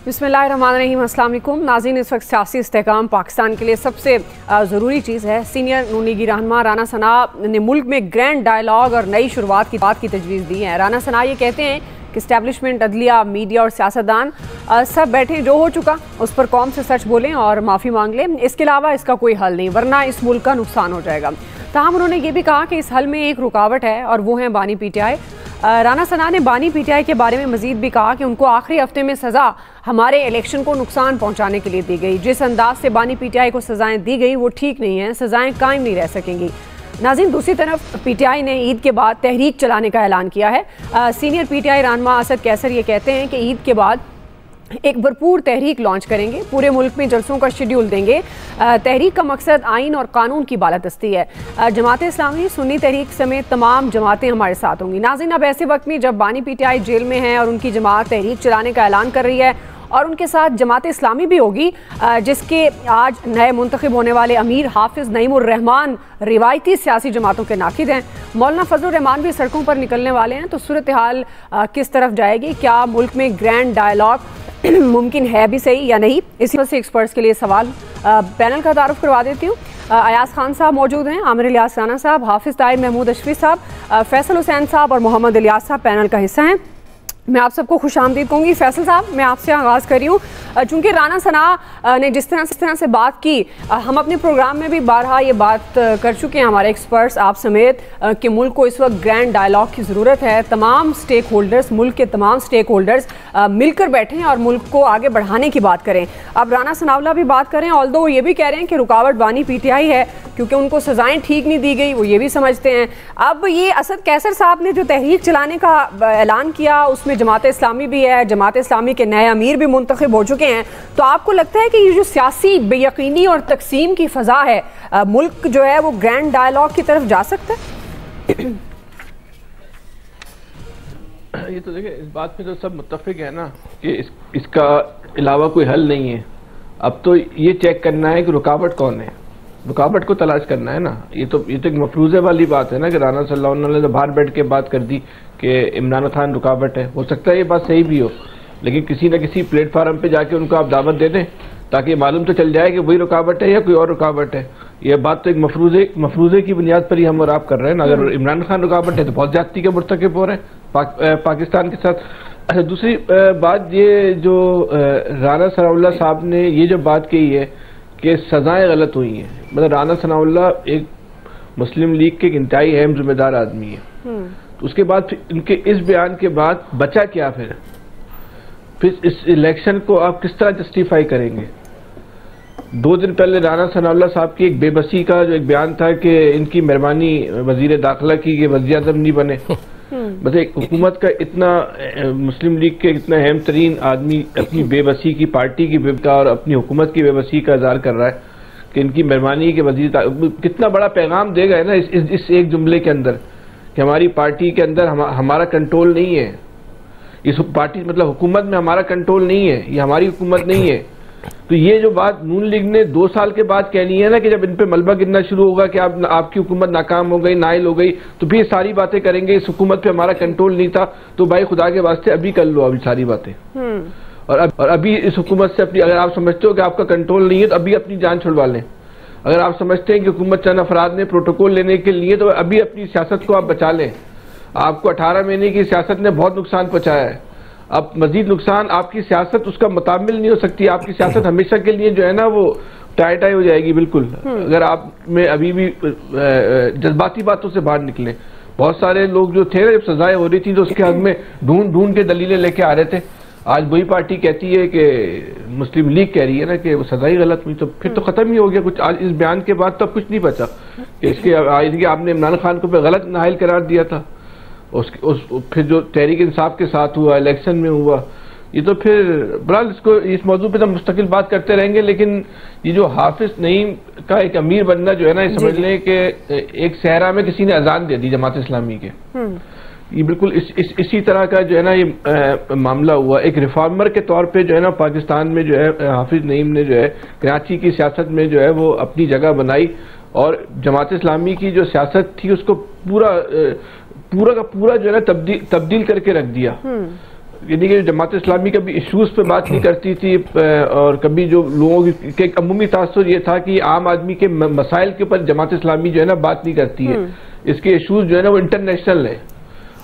बिस्मिल्लाहिर्रहमानिर्रहीम। अस्सलाम वालेकुम नाज़रीन, इस वक्त सियासी इस्तेहकाम पाकिस्तान के लिए सबसे ज़रूरी चीज़ है। सीनियर नून लीगी रहनुमा राना सना ने मुल्क में ग्रैंड डायलॉग और नई शुरुआत की बात की तजवीज़ दी है। राना सना ये कहते हैं कि इस्टेब्लिशमेंट, अदलिया, मीडिया और सियासतदान सब बैठे, जो हो चुका उस पर कौम से सच बोलें और माफ़ी मांग लें। इसके अलावा इसका कोई हल नहीं, वरना इस मुल्क का नुकसान हो जाएगा। ताहम उन्होंने ये भी कहा कि इस हल में एक रुकावट है और वो है बानी PTI। राना सना ने बानी PTI के बारे में मजीद भी कहा कि उनको आखिरी हफ्ते में सज़ा हमारे इलेक्शन को नुकसान पहुंचाने के लिए दी गई। जिस अंदाज से बानी PTI को सज़ाएं दी गई वो ठीक नहीं है, सज़ाएं कायम नहीं रह सकेंगी। नाज़रीन, दूसरी तरफ PTI ने ईद के बाद तहरीक चलाने का ऐलान किया है। सीनियर PTI रहनुमा असद कैसर ये कहते हैं कि ईद के बाद एक भरपूर तहरीक लॉन्च करेंगे, पूरे मुल्क में जलसों का शेड्यूल देंगे। तहरीक का मकसद आइन और कानून की बालादस्ती है। जमात इस्लामी, सुन्नी तहरीक समेत तमाम जमातें हमारे साथ होंगी। नाज़रीन, अब ऐसे वक्त में जब बानी PTI जेल में है और उनकी जमात तहरीक चलाने का ऐलान कर रही है और उनके साथ जमात इस्लामी भी होगी, जिसके आज नए मुंतखब होने वाले अमीर हाफिज नईमुर रहमान रिवायती सियासी जमातों के नाकिद हैं। मौलाना फजलुर रहमान भी सड़कों पर निकलने वाले हैं। तो सूरत हाल किस तरफ जाएगी? क्या मुल्क में ग्रैंड डायलॉग मुमकिन है भी सही या नहीं? इसी वजह से एक्सपर्ट्स के लिए सवाल पैनल का तारुफ करवा देती हूँ। अयाज खान साहब मौजूद हैं, आमिर इलियास राना साहब, हाफिज ताहिर महमूद अशफी साहब, फैसल हुसैन साहब और मोहम्मद इलियास साहब पैनल का हिस्सा हैं। मैं आप सबको खुश आमदीद कहूँगी। फैसल साहब, मैं आपसे आगाज़ कर रही हूँ। चूँकि राना सना ने जिस तरह से बात की, हम अपने प्रोग्राम में भी बारहा ये बात कर चुके हैं, हमारे एक्सपर्ट्स आप समेत, कि मुल्क को इस वक्त ग्रैंड डायलॉग की ज़रूरत है। तमाम स्टेक होल्डर्स, मुल्क के तमाम स्टेक होल्डर्स मिलकर बैठें और मुल्क को आगे बढ़ाने की बात करें। अब राना सनाउल्लाह भी बात करें, ऑल्दो वो ये भी कह रहे हैं कि रुकावट बानी PTI है क्योंकि उनको सज़ाएं ठीक नहीं दी गई, वो ये भी समझते हैं। अब ये असद कैसर साहब ने जो तहरीक चलाने का ऐलान किया, उसमें जमात इस्लामी भी है, जमात इस्लामी के नए अमीर भी मुंतखब हो चुके हैं। तो आपको लगता है कि ये जो सियासी बेयकीनी और तकसीम की फ़ज़ा है, मुल्क जो है वो ग्रैंड डायलॉग की तरफ जा सकता है? ये तो देखिए, इस बात में तो सब मुत्तफिक है ना कि इसका अलावा कोई हल नहीं है। अब तो ये चेक करना है कि रुकावट कौन है, रुकावट को तलाश करना है ना। ये तो एक मफरूज़े वाली बात है ना कि राना सल्लल्लाहु अलैहि वसल्लम ने बाहर बैठ के बात कर दी कि इमरान खान रुकावट है। हो सकता है ये बात सही भी हो, लेकिन किसी न किसी प्लेटफार्म पे जाके उनको आप दावत दे दें ताकि मालूम तो चल जाए कि वही रुकावट है या कोई और रुकावट है। ये बात तो एक मफरूज़े की बुनियाद पर ही हम और आप कर रहे हैं ना। अगर इमरान खान रुकावट है तो बहुत ज़्यादती के मुर्तकिब हो रहे हैं पाकिस्तान के साथ। अच्छा, दूसरी बात, ये जो राना सनाउल्लाह साहब ने ये जो बात कही है कि सज़ाएँ गलत हुई हैं, मतलब राना सनाउल्लाह एक मुस्लिम लीग के इंतहाई अहम जिम्मेदार आदमी है। तो उसके बाद फिर इनके इस बयान के बाद बचा क्या? फिर इस इलेक्शन को आप किस तरह जस्टिफाई करेंगे? 2 दिन पहले राना सनाउल्लाह साहब की एक बेबसी का जो एक बयान था कि इनकी मेहरबानी वजीर दाखिला की कि वज़ीर आज़म नहीं बने। मतलब एक हुकूमत का इतना, मुस्लिम लीग के इतना अहम तरीन आदमी अपनी बेबसी की, पार्टी की बेबका और अपनी हुकूमत की बेबसी का इज़हार कर रहा है कि इनकी मेहरबानी के वज़ीर, कितना बड़ा पैगाम देगा है ना इस एक जुमले के अंदर कि हमारी पार्टी के अंदर हमारा कंट्रोल नहीं है। इस पार्टी मतलब हुकूमत में हमारा कंट्रोल नहीं है, ये हमारी हुकूमत नहीं है। तो ये जो बात नून लीग ने 2 साल के बाद कहनी है ना कि जब इन पे मलबा गिरना शुरू होगा कि आपकी हुकूमत नाकाम हो गई, नाइल हो गई, तो फिर सारी बातें करेंगे इस हुकूमत पे हमारा कंट्रोल नहीं था। तो भाई खुदा के वास्ते अभी कर लो अभी सारी बातें, और अभी इस हुकूमत से अपनी, अगर आप समझते हो कि आपका कंट्रोल नहीं है तो अभी अपनी जान छुड़वा लें। अगर आप समझते हैं कि हुकूमत चंद अफराद ने प्रोटोकॉल लेने के लिए, तो अभी अपनी सियासत को आप बचा लें। आपको 18 महीने की सियासत ने बहुत नुकसान पहुंचाया है। अब मजीद नुकसान, आपकी सियासत उसका मुताबिल नहीं हो सकती। आपकी सियासत हमेशा के लिए जो है ना वो टाई हो जाएगी बिल्कुल, अगर आप में अभी भी जज्बाती बातों से बाहर निकले। बहुत सारे लोग जो थे ना, जब सजाएं हो रही थी तो उसके हक में ढूंढ के दलीलें लेके आ रहे थे। आज वही पार्टी कहती है कि मुस्लिम लीग कह रही है ना कि वो सजाई गलत हुई, तो फिर तो खत्म ही हो गया कुछ। आज इस बयान के बाद तो अब कुछ नहीं बचा कि इसके आपने इमरान खान को गलत नाहिल करार दिया था। फिर जो तहरीक इंसाफ के साथ हुआ, इलेक्शन में हुआ, ये तो फिर बहरहाल इसको इस मौजूद पे तो मुस्तकिल बात करते रहेंगे। लेकिन ये जो हाफिज नईम का एक अमीर बनना जो है ना, ये समझ लें कि एक सहरा में किसी ने अजान दे दी जमात इस्लामी के। ये बिल्कुल इसी तरह का जो है ना ये मामला हुआ। एक रिफॉर्मर के तौर पे जो है ना पाकिस्तान में जो है हाफिज नईम ने जो है कराची की सियासत में जो है वो अपनी जगह बनाई, और जमात इस्लामी की जो सियासत थी उसको पूरा का पूरा जो है ना तब्दील करके रख दिया। यानी कि जमात इस्लामी कभी इश्यूज पे बात नहीं करती थी, और कभी जो लोगों के अमूमी तासुर ये था कि आम आदमी के मसाइल के ऊपर जमात इस्लामी जो है ना बात नहीं करती है। इसके इश्यूज जो है ना वो इंटरनेशनल है,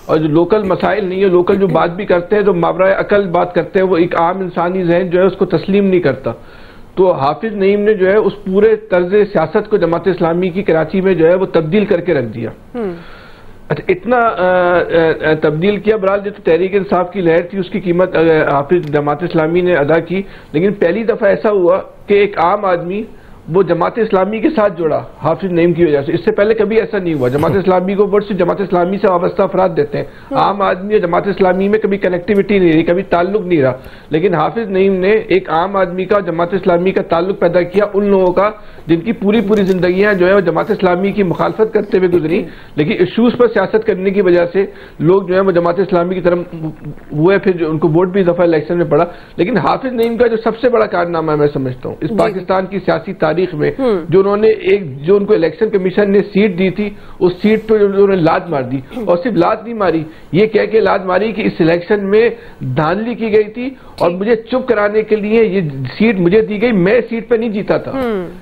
और जो लोकल मसाइल नहीं है, लोकल जो बात भी करते हैं तो मावरा अकल बात करते हैं, वो एक आम इंसानी जहन जो है उसको तस्लीम नहीं करता। तो हाफिज नईम ने जो है उस पूरे तर्ज सियासत को जमात इस्लामी की कराची में जो है वो तब्दील करके रख दिया। अच्छा, इतना तब्दील किया। बहरहाल जो तहरीक इंसाफ की लहर थी उसकी कीमत हाफिज जमात इस्लामी ने अदा की, लेकिन पहली दफा ऐसा हुआ कि एक आम आदमी वो जमात इस्लामी के साथ जुड़ा हाफिज नईम की वजह से। इससे पहले कभी ऐसा नहीं हुआ। जमात इस्लामी को वर्ड से जमात इस्लामी से वाबस्ता अफराद देते हैं, आम आदमी और जमात इस्लामी में कभी कनेक्टिविटी नहीं रही, कभी ताल्लुक नहीं रहा। लेकिन हाफिज नईम ने एक आम आदमी का जमात इस्लामी का ताल्लुक पैदा किया, उन लोगों का जिनकी पूरी पूरी जिंदगियां जो है वो जमात इस्लामी की मुखालफत करते हुए गुजरी, लेकिन इशूज पर सियासत करने की वजह से लोग जो है वो जमात इस्लामी की तरफ हुए, फिर उनको वोट भी दफा इलेक्शन में पड़ा। लेकिन हाफिज नईम का जो सबसे बड़ा कारनामा मैं समझता हूँ इस पाकिस्तान की सियासी तारीख में, जो उन्होंने जो उनको इलेक्शन कमीशन ने सीट दी थी, उस सीट पर उन्होंने लात मार दी। और सिर्फ लात नहीं मारी, ये कह के लात मारी कि इस इलेक्शन में धांधली की गई थी और मुझे चुप कराने के लिए ये सीट मुझे दी गई, मैं सीट पे नहीं जीता था।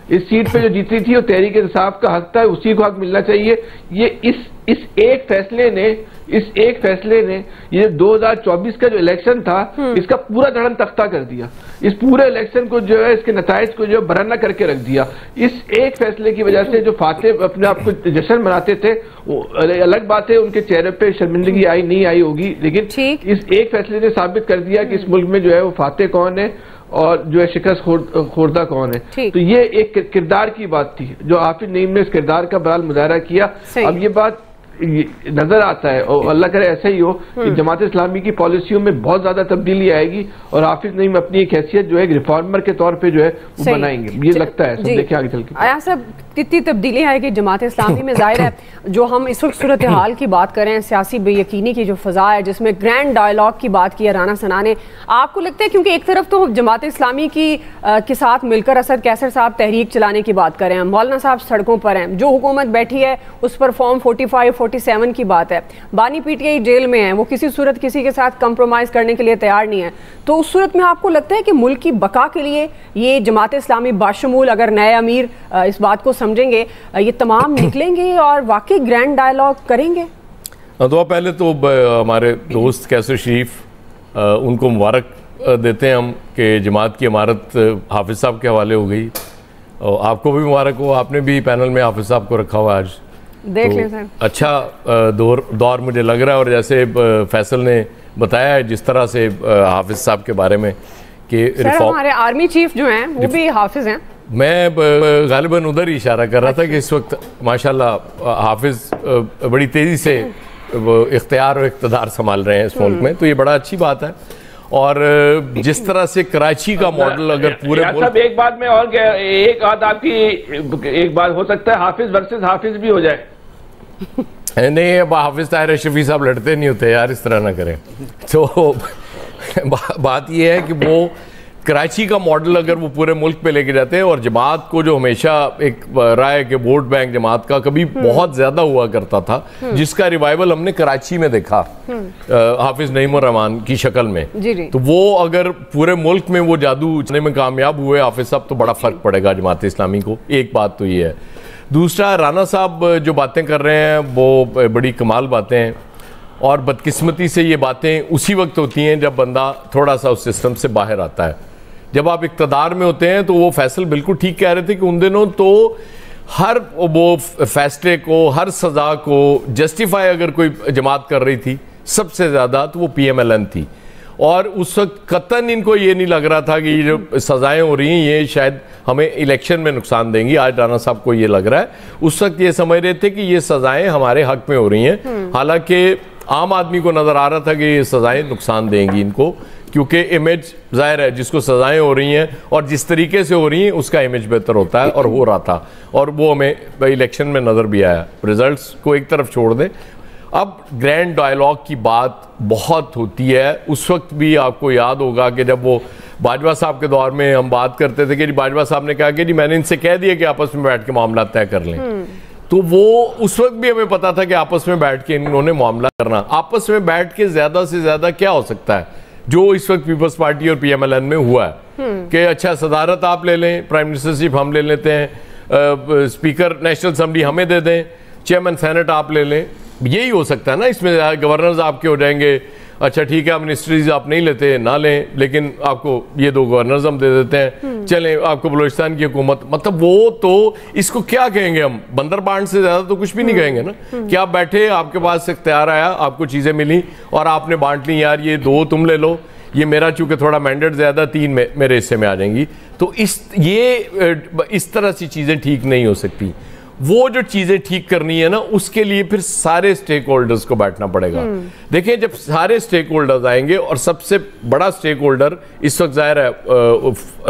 इस सीट पे जो जीती थी वो तहरीक इंसाफ का हक था, उसी को हक मिलना चाहिए। ये इस एक फैसले ने ये 2024 का जो इलेक्शन था इसका पूरा धड़न तख्ता कर दिया। इस पूरे इलेक्शन को जो है इसके नताइज को जो बराना करके रख दिया। इस एक फैसले की वजह से जो फाते अपने आप को जश्न मनाते थे, वो अलग बात है उनके चेहरे पे शर्मिंदगी आई नहीं आई होगी, लेकिन इस एक फैसले ने साबित कर दिया कि इस मुल्क में जो है वो फाते कौन है और जो है शिकस्त खोरदा कौन है। तो ये एक किरदार की बात थी जो हाफिज नईम ने इस किरदार का बहरहाल मुजाहरा किया। अब ये बात नजर आता है और अल्लाह करे ऐसा ही हो कि जमात इस्लामी की पॉलिसियों में बहुत ज्यादा तब्दीली आएगी और हाफिज नईम अपनी एक हैसियत जो है रिफॉर्मर के तौर पे जो है वो बनाएंगे, ये लगता है। सब देखिए आगे चल के आया सब कितनी तब्दीली आएगी जमात इस्लामी में। जाहिर है जो हम इस वक्त सूरत हाल की बात करें, सियासी बेयकीनी की जो फजा है जिसमें ग्रैंड डायलॉग की बात की है राना सना ने, आपको लगता है क्योंकि एक तरफ तो जमात इस्लामी की के साथ मिलकर असद कैसर साहब तहरीक चलाने की बात करें, मौलाना साहब सड़कों पर हैं, जो हुकूमत बैठी है उस पर फॉर्म 45-47 की बात है, बानी पीटीआई जेल में है, वो किसी सूरत किसी के साथ कंप्रोमाइज करने के लिए तैयार नहीं है। तो उस सूरत में आपको लगता है कि मुल्क की बका के लिए ये जमात इस्लामी बाशमूल अगर नए अमीर इस बात को समझेंगे, ये तमाम निकलेंगे और वाकई ग्रैंड डायलॉग करेंगे? तो पहले तो हमारे दोस्त कैसर शरीफ उनको मुबारक देते हैं हम कि जमात की इमारत हाफिज साहब के हवाले हो गई, और आपको भी मुबारक हो, आपने भी पैनल में हाफिज साहब को रखा हुआ आज। देख लें सर, अच्छा दौर मुझे लग रहा है। और जैसे फैसल ने बताया है जिस तरह से हाफिज साहब के बारे में कि हमारे आर्मी चीफ जो हैं वो भी हाफिज हैं। मैं गालिबन उधर ही इशारा कर रहा था कि इस वक्त माशाल्लाह हाफिज बड़ी तेज़ी से इख्तियार और इक़्तिदार संभाल रहे हैं इस मुल्क में, तो ये बड़ा अच्छी बात है। और जिस तरह से कराची का मॉडल अगर पूरे सब एक बात में और एक बात आपकी एक बात हो सकता है हाफिज वर्सेस हाफिज भी हो जाए। नहीं, अब हाफिज ताहिर शफी साहब लड़ते नहीं होते यार, इस तरह ना करें। तो बात यह है कि वो कराची का मॉडल अगर वो पूरे मुल्क पे लेके जाते हैं, और जमात को जो हमेशा एक राय के वोट बैंक जमात का कभी बहुत ज्यादा हुआ करता था, जिसका रिवाइवल हमने कराची में देखा हाफिज नईम उर रहमान की शक्ल में, तो वो अगर पूरे मुल्क में वो जादू उचने में कामयाब हुए हाफिज साहब, तो बड़ा फर्क पड़ेगा जमात इस्लामी को। एक बात तो ये है। दूसरा, राना साहब जो बातें कर रहे हैं वो बड़ी कमाल बातें हैं, और बदकिस्मती से ये बातें उसी वक्त होती हैं जब बंदा थोड़ा सा उस सिस्टम से बाहर आता है। जब आप इक़्तिदार में होते हैं तो वो फैसल बिल्कुल ठीक कह रहे थे कि उन दिनों तो हर वो फैसले को, हर सज़ा को जस्टिफाई अगर कोई जमात कर रही थी सबसे ज़्यादा तो वो PMLN थी। और उस वक्त कतन इनको ये नहीं लग रहा था कि ये जो सज़ाएँ हो रही हैं ये शायद हमें इलेक्शन में नुकसान देंगी। आज राना साहब को ये लग रहा है, उस वक्त ये समझ रहे थे कि ये सज़ाएँ हमारे हक में हो रही हैं, हालांकि आम आदमी को नज़र आ रहा था कि ये सज़ाएँ नुकसान देंगी इनको, क्योंकि इमेज ज़ाहिर है जिसको सज़ाएँ हो रही हैं और जिस तरीके से हो रही हैं उसका इमेज बेहतर होता है, और हो रहा था, और वो हमें इलेक्शन में नज़र भी आया। रिजल्ट्स को एक तरफ छोड़ दें, अब ग्रैंड डायलॉग की बात बहुत होती है। उस वक्त भी आपको याद होगा कि जब वो बाजवा साहब के दौर में हम बात करते थे कि बाजवा साहब ने कहा कि जी मैंने इनसे कह दिया कि आपस में बैठ के मामला तय कर लें, तो वो उस वक्त भी हमें पता था कि आपस में बैठ के इन्होंने मामला करना, आपस में बैठ के ज्यादा से ज्यादा क्या हो सकता है जो इस वक्त पीपल्स पार्टी और पीएमएलएन में हुआ है कि अच्छा सदारत आप ले लें, प्राइम मिनिस्टरशिप हम ले लेते हैं, स्पीकर नेशनल असेंबली हमें दे दें, चेयरमैन सेनेट आप ले लें, यही हो सकता है ना। इसमें गवर्नर्स आपके हो जाएंगे, अच्छा ठीक है मिनिस्ट्रीज आप नहीं लेते ना लें, लेकिन आपको ये 2 गवर्नर्स हम दे देते हैं, चलें आपको बलूचिस्तान की हुकूमत, मतलब वो तो इसको क्या कहेंगे हम, बंदर बांट से ज्यादा तो कुछ भी नहीं कहेंगे ना कि आप बैठे आपके पास इख्तियार आया, आपको चीजें मिली और आपने बांट ली, यार ये 2 तुम ले लो, ये मेरा चूंकि थोड़ा मैंडेट ज्यादा 3 मेरे हिस्से में आ जाएंगी। तो इस तरह से चीजें ठीक नहीं हो सकती। वो जो चीजें ठीक करनी है ना, उसके लिए फिर सारे स्टेक होल्डर्स को बैठना पड़ेगा। देखिए जब सारे स्टेक होल्डर्स आएंगे, और सबसे बड़ा स्टेक होल्डर इस वक्त जाहिर है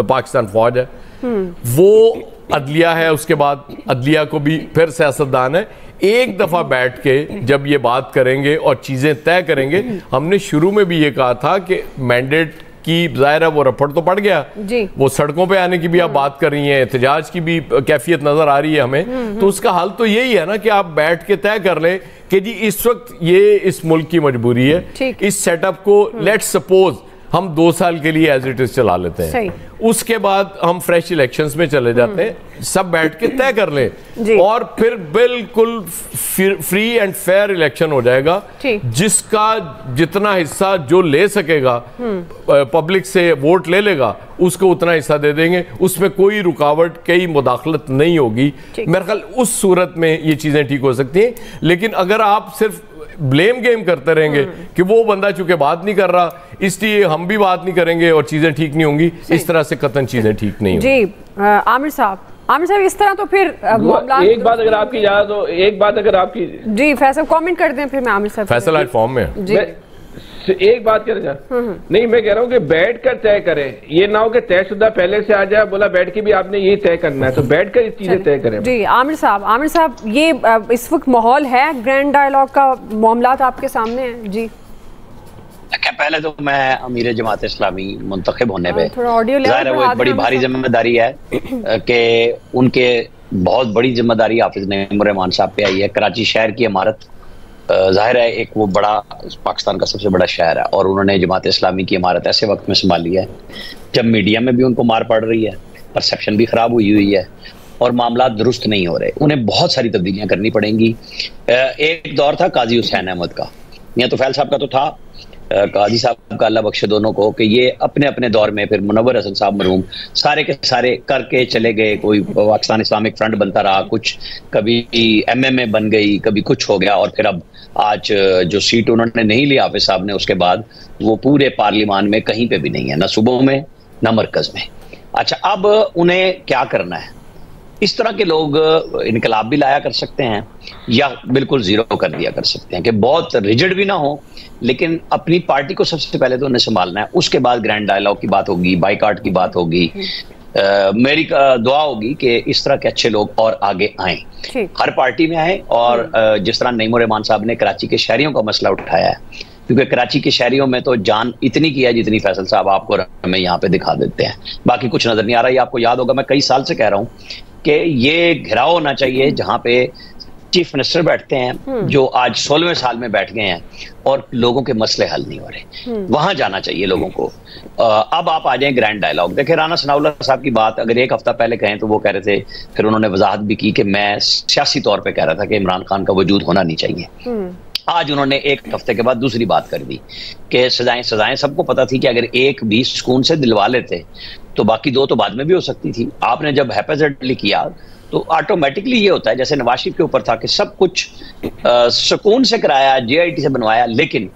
पाकिस्तान फौज है, वो अदलिया है, उसके बाद अदलिया को भी फिर सियासतदान है। एक दफा बैठ के जब ये बात करेंगे और चीजें तय करेंगे, हमने शुरू में भी ये कहा था कि मैंडेट की जाहिर है वो रफड़ तो पड़ गया जी। वो सड़कों पे आने की भी आप बात कर रही हैं, एहतजाज की भी कैफियत नजर आ रही है हमें, तो उसका हल तो यही है ना कि आप बैठ के तय कर लें कि जी इस वक्त ये इस मुल्क की मजबूरी है, इस सेटअप को लेट्स सपोज हम 2 साल के लिए एज इट इज चला लेते हैं, उसके बाद हम फ्रेश इलेक्शंस में चले जाते हैं, सब बैठ के तय कर लें और फिर बिल्कुल फ्री एंड फेयर इलेक्शन हो जाएगा, जिसका जितना हिस्सा जो ले सकेगा पब्लिक से वोट ले लेगा, उसको उतना हिस्सा दे देंगे, उसमें कोई रुकावट कई मुदाखलत नहीं होगी। मेरे ख्याल उस सूरत में ये चीजें ठीक हो सकती हैं। लेकिन अगर आप सिर्फ ब्लेम गेम करते रहेंगे कि वो बंदा चूंकि बात नहीं कर रहा इसलिए हम भी बात नहीं करेंगे और चीजें ठीक नहीं होंगी, इस तरह से कतन चीजें ठीक नहीं होंगी। जी आमिर साहब इस तरह तो फिर एक बात अगर आपकी याद हो, एक बात अगर आपकी जी फैसल कमेंट कर दें, फिर मैं आमिर साहब फैसल आज फॉर्म में जी एक बात कर नहीं, मैं कह रहा हूँ कि बैठ कर तय करें, ये ना हो कि तयशुदा पहले से आ जाए, बोला बैठ के भी आपने ये तय करना है, तो बैठ कर ये चीजें तय करें। जी आमिर साहब ये इस वक्त माहौल है ग्रैंड डायलॉग का, मामला आपके सामने है जी। पहले तो मैं अमीर जमात इस्लामी मुंतखब होने पे जाहिर है वो एक बड़ी भारी जिम्मेदारी है कि उनके बहुत बड़ी जिम्मेदारी हाफिज नईमुर रहमान साहब पे आई है। कराची शहर की इमारत जाहिर है एक वो बड़ा पाकिस्तान का सबसे बड़ा शहर है और उन्होंने जमात इस्लामी की इमारत ऐसे वक्त में संभाली है जब मीडिया में भी उनको मार पड़ रही है, परसेप्शन भी खराब हुई है और मामला दुरुस्त नहीं हो रहे। उन्हें बहुत सारी तब्दीलियां करनी पड़ेंगी। एक दौर था काजी हुसैन अहमद का, मियां तुफैल साहब का तो था, काजी साहब का अल्लाह बख्शे दोनों को, कि ये अपने अपने दौर में फिर मुनव्वर हसन साहब मरहूम सारे के सारे करके चले गए। कोई पाकिस्तान इस्लामिक फ्रंट बनता रहा, कुछ कभी MMA बन गई, कभी कुछ हो गया और फिर अब आज जो सीट उन्होंने नहीं ली हाफिज साहब ने, उसके बाद वो पूरे पार्लियामान में कहीं पे भी नहीं है, ना सूबों में ना मरकज में। अच्छा अब उन्हें क्या करना है? इस तरह के लोग इनकलाब भी लाया कर सकते हैं या बिल्कुल जीरो कर दिया कर सकते हैं कि बहुत रिजिड भी ना हो, लेकिन अपनी पार्टी को सबसे पहले तो उन्हें संभालना है, उसके बाद ग्रैंड डायलॉग की बात होगी, बाइकाट की बात होगी। मेरी दुआ होगी कि इस तरह के अच्छे लोग और आगे आएं, हर पार्टी में आए और जिस तरह नईमुर रहमान साहब ने कराची के शहरियों का मसला उठाया है, क्योंकि कराची के शहरियों में तो जान इतनी की है जितनी फैसल साहब आपको हमें यहाँ पे दिखा देते हैं, बाकी कुछ नजर नहीं आ रहा। ये आपको याद होगा मैं कई साल से कह रहा हूँ कि ये घिराव होना चाहिए जहां पे चीफ मिनिस्टर बैठते हैं जो आज 16वें साल में बैठ गए हैं और लोगों के मसले हल नहीं हो रहे, वहां जाना चाहिए लोगों को। अब आप आ जाएं ग्रैंड डायलॉग। देखिए राना सनाउल्लाह साहब की बात अगर एक हफ्ता पहले कहें तो वो कह रहे थे, फिर उन्होंने वजाहत भी की कि मैं सियासी तौर पर कह रहा था कि इमरान खान का वजूद होना नहीं चाहिए। आज उन्होंने एक हफ्ते के बाद दूसरी बात कर दी कि सजाएं सबको पता थी कि अगर एक भी सुकून से दिलवा लेते तो बाकी 2 तो बाद में भी हो सकती थी। आपने जब हैपेजेंटली किया तो ऑटोमेटिकली ये होता है जैसे नवाज शरीफ के ऊपर था कि सब कुछ सुकून से कराया, JIT से बनवाया, लेकिन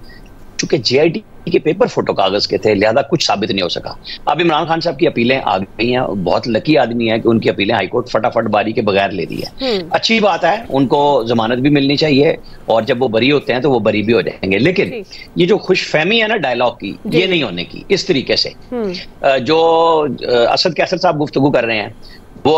चूंकि JIT के पेपर फोटो कागज के थे लिहाजा कुछ साबित नहीं हो सका। अब इमरान खान साहब की अपीलें आ गई हैं, बहुत लकी आदमी है कि उनकी अपीलें हाईकोर्ट फटाफट बारी के बगैर ले दी है। अच्छी बात है, उनको जमानत भी मिलनी चाहिए और जब वो बरी होते हैं तो वो बरी भी हो जाएंगे। लेकिन ये जो खुशफहमी है ना डायलॉग की, ये नहीं होने की। इस तरीके से जो असद कैसर साहब गुफ्तगू कर रहे हैं वो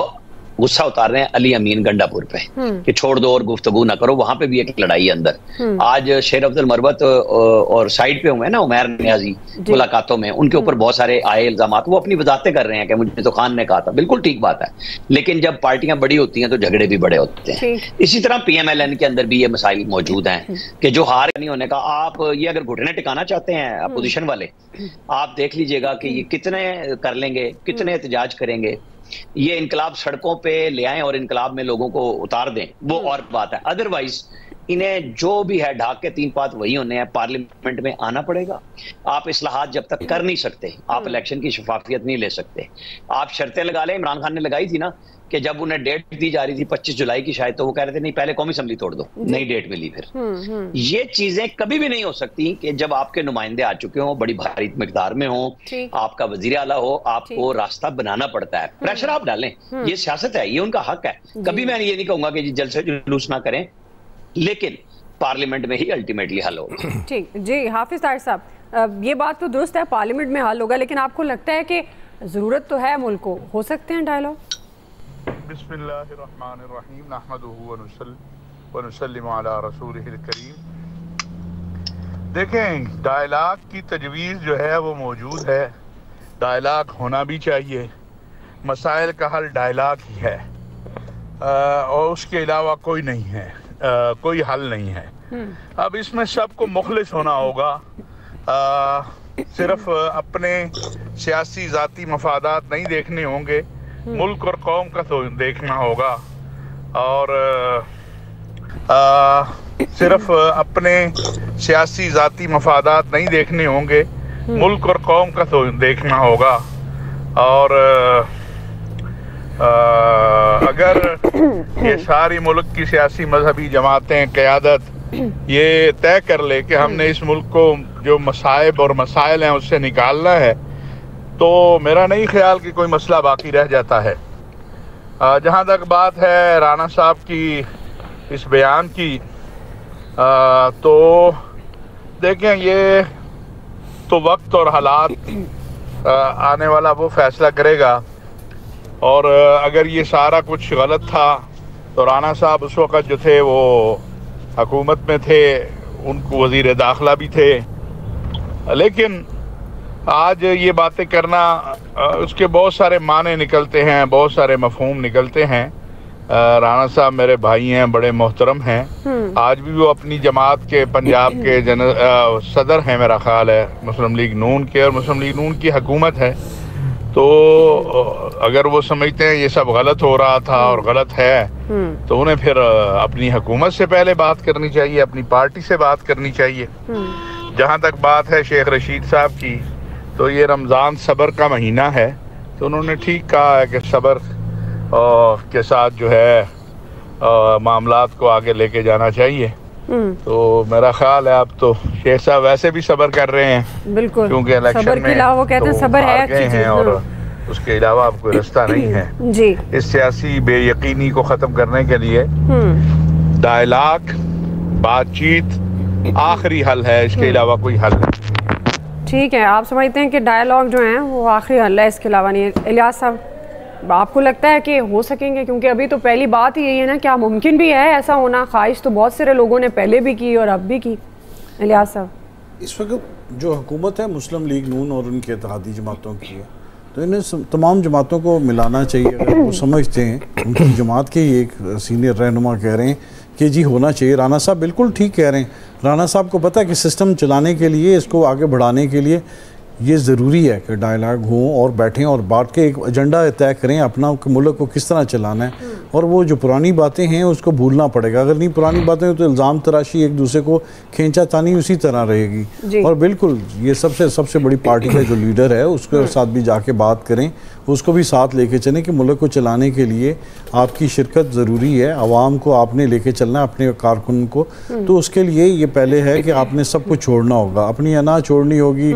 गुस्सा उतार रहे हैं अली अमीन गंडापुर पे कि छोड़ दो और गुफ्तगू ना करो, वहां पे भी एक लड़ाई अंदर। आज शेर अब्दुल मरवत और साइड पे हुए ना उमैर नियाजी मुलाकातों में, उनके ऊपर बहुत सारे आए इल्जाम, वो अपनी वजाहतें कर रहे हैं कि मुझे तो खान ने कहा था। बिल्कुल ठीक बात है, लेकिन जब पार्टियां बड़ी होती हैं तो झगड़े भी बड़े होते हैं। इसी तरह PMLN के अंदर भी ये मसाइल मौजूद हैं कि जो हार नहीं होने का, आप ये अगर घुटने टिकाना चाहते हैं अपोजिशन वाले, आप देख लीजिएगा कि ये कितने कर लेंगे, कितने एहतजाज करेंगे। ये इनकलाब सड़कों पे ले आएं और इनकलाब में लोगों को उतार दें, वो और बात है। अदरवाइज इन्हें जो भी है ढाक के 3 पात वही होने हैं। पार्लियामेंट में आना पड़ेगा। आप इस्लाहात जब तक कर नहीं सकते, आप इलेक्शन की शफाफियत नहीं ले सकते। आप शर्तें लगा लें, इमरान खान ने लगाई थी ना कि जब उन्हें डेट दी जा रही थी 25 जुलाई की शायद, तो वो कह रहे थे नहीं पहले कौमी असेंबली तोड़ दो, नई डेट मिली फिर। ये चीजें कभी भी नहीं हो सकती कि जब आपके नुमाइंदे आ चुके हों, बड़ी भारी मिकदार में हो, आपका वजीर आला हो, आपको रास्ता बनाना पड़ता है। प्रेशर आप डालें, ये सियासत है, ये उनका हक है। कभी मैं ये नहीं कहूंगा कि जलसे जुलूस ना करें, लेकिन पार्लियामेंट में ही अल्टीमेटली हल होगा। ठीक जी, हाफिज ताहिर साहब, ये बात तो दुरुस्त है, पार्लियामेंट में हल होगा, लेकिन आपको लगता है कि जरूरत तो है मुल्क को, हो सकते हैं डायलॉग? बिस्मिल्लाहिर्रहमानिर्रहीम, नहमदुहु व नुसल्लिमु अला रसूलिहिल करीम। देखें, डायलॉग की तजवीज़ जो है वो मौजूद है, डायलॉग होना भी चाहिए। मसाइल का हल डायलॉग ही है और उसके अलावा कोई नहीं है, कोई हल नहीं है। अब इसमें सबको मुखलिस होना होगा, सिर्फ अपने सियासी ज़ाती मफादात नहीं देखने होंगे, मुल्क और कौम का तो देखना होगा। और सिर्फ अपने सियासी ज़ाती मफादात नहीं देखने होंगे, मुल्क और कौम का तो देखना होगा। और अगर ये सारी मुल्क की सियासी मजहबी जमातें, क़यादत ये तय कर ले कि हमने इस मुल्क को जो मसाइब और मसाइल हैं उससे निकालना है, तो मेरा नहीं ख्याल कि कोई मसला बाकी रह जाता है। जहाँ तक बात है राना साहब की इस बयान की, तो देखें, ये तो वक्त और हालात आने वाला वो फैसला करेगा। और अगर ये सारा कुछ गलत था तो राना साहब उस वक़्त जो थे वो हुकूमत में थे, उनको वज़ीर दाखिला भी थे। लेकिन आज ये बातें करना, उसके बहुत सारे माने निकलते हैं, बहुत सारे मफहूम निकलते हैं। राना साहब मेरे भाई हैं, बड़े मोहतरम हैं। आज भी वो अपनी जमात के पंजाब के सदर हैं, मेरा ख्याल है मुस्लिम लीग नून के, और मुस्लिम लीग नून की हुकूमत है। तो अगर वो समझते हैं ये सब गलत हो रहा था और गलत है, तो उन्हें फिर अपनी हुकूमत से पहले बात करनी चाहिए, अपनी पार्टी से बात करनी चाहिए। जहाँ तक बात है शेख रशीद साहब की, तो ये रमज़ान सब्र का महीना है, तो उन्होंने ठीक कहा है कि सब्र के साथ जो है मामलात को आगे लेके जाना चाहिए। तो मेरा ख्याल है अब तो शेख साहब वैसे भी सब्र कर रहे हैं, बिल्कुल, क्योंकि इलेक्शन में वो कहते हैं सब्र है गए हैं और उसके अलावा अब कोई रास्ता नहीं है जी। इस सियासी बेयकीनी को ख़त्म करने के लिए डायलॉग, बातचीत आखिरी हल है, इसके अलावा कोई हल नहीं। ठीक है, आप समझते हैं कि डायलॉग जो है वो आखिरी हल है, इसके अलावा नहीं। इलियास साहब, आपको लगता है कि हो सकेंगे? क्योंकि अभी तो पहली बात ही यही है ना, क्या मुमकिन भी है ऐसा होना? ख्वाहिश तो बहुत सारे लोगों ने पहले भी की और अब भी की। इलियास साहब, इस वक्त जो हुकूमत है मुस्लिम लीग नून और उनके इत्तेहादी जमातों की है, तो इन्हें तमाम जमातों को मिलाना चाहिए। अगर वो समझते हैं, उनकी जमात के ही एक सीनियर रहनुमा कह रहे हैं कि जी होना चाहिए, राना साहब बिल्कुल ठीक कह रहे हैं। राना साहब को पता है कि सिस्टम चलाने के लिए, इसको आगे बढ़ाने के लिए ये ज़रूरी है कि डायलॉग हो और बैठें और बात के एक एजेंडा तय करें अपना, मुल्क को किस तरह चलाना है। और वो जो पुरानी बातें हैं उसको भूलना पड़ेगा। अगर नहीं पुरानी बातें तो इल्ज़ाम तराशी, एक दूसरे को खींचा तानी उसी तरह रहेगी। और बिल्कुल ये सबसे बड़ी पार्टी का जो लीडर है उसके साथ भी जाके बात करें, उसको भी साथ लेके चलें कि मुल्क को चलाने के लिए आपकी शिरकत ज़रूरी है। आवाम को आपने लेके चलना है, अपने कारकुन को। तो उसके लिए ये पहले है कि आपने सब कुछ छोड़ना होगा, अपनी अना छोड़नी होगी।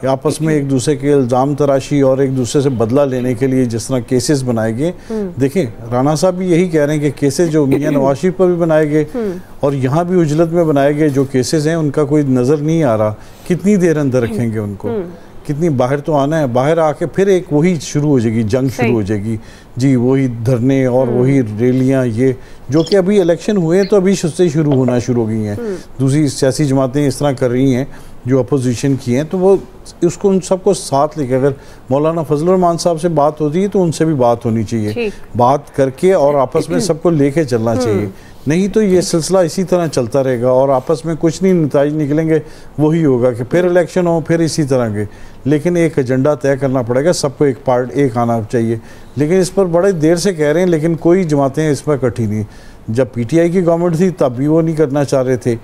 आपस में एक दूसरे के इल्ज़ाम तराशी और एक दूसरे से बदला लेने के लिए जिस तरह केसेस बनाए गए, देखें राना साहब भी यही कह रहे हैं कि केसेस जो मियां नवाज शरीफ पर भी बनाए गए और यहाँ भी उजलत में बनाए गए जो केसेस हैं, उनका कोई नज़र नहीं आ रहा। कितनी देर अंदर रखेंगे उनको? कितनी बाहर तो आना है, बाहर आके फिर एक वही शुरू हो जाएगी, जंग शुरू हो जाएगी जी, वही धरने और वही रैलियां, ये जो कि अभी इलेक्शन हुए हैं तो अभी उससे शुरू होना शुरू हो गई हैं। दूसरी सियासी जमातें इस तरह कर रही हैं जो अपोजिशन की हैं, तो वो उसको उन सबको साथ लेके, अगर मौलाना फजलुर रहमान साहब से बात होती है तो उनसे भी बात होनी चाहिए, बात करके और आपस में सबको लेके चलना चाहिए। नहीं तो ये सिलसिला इसी तरह चलता रहेगा और आपस में कुछ नहीं नतीजे निकलेंगे, वही होगा कि फिर इलेक्शन हो, फिर इसी तरह के। लेकिन एक एजेंडा तय करना पड़ेगा, सबको एक आना चाहिए। लेकिन इस पर बड़े देर से कह रहे हैं, लेकिन कोई जमातें इस पर इकट्ठी नहीं। जब पीटीआई की गवर्नमेंट थी तब भी वो नहीं करना चाह रहे थे।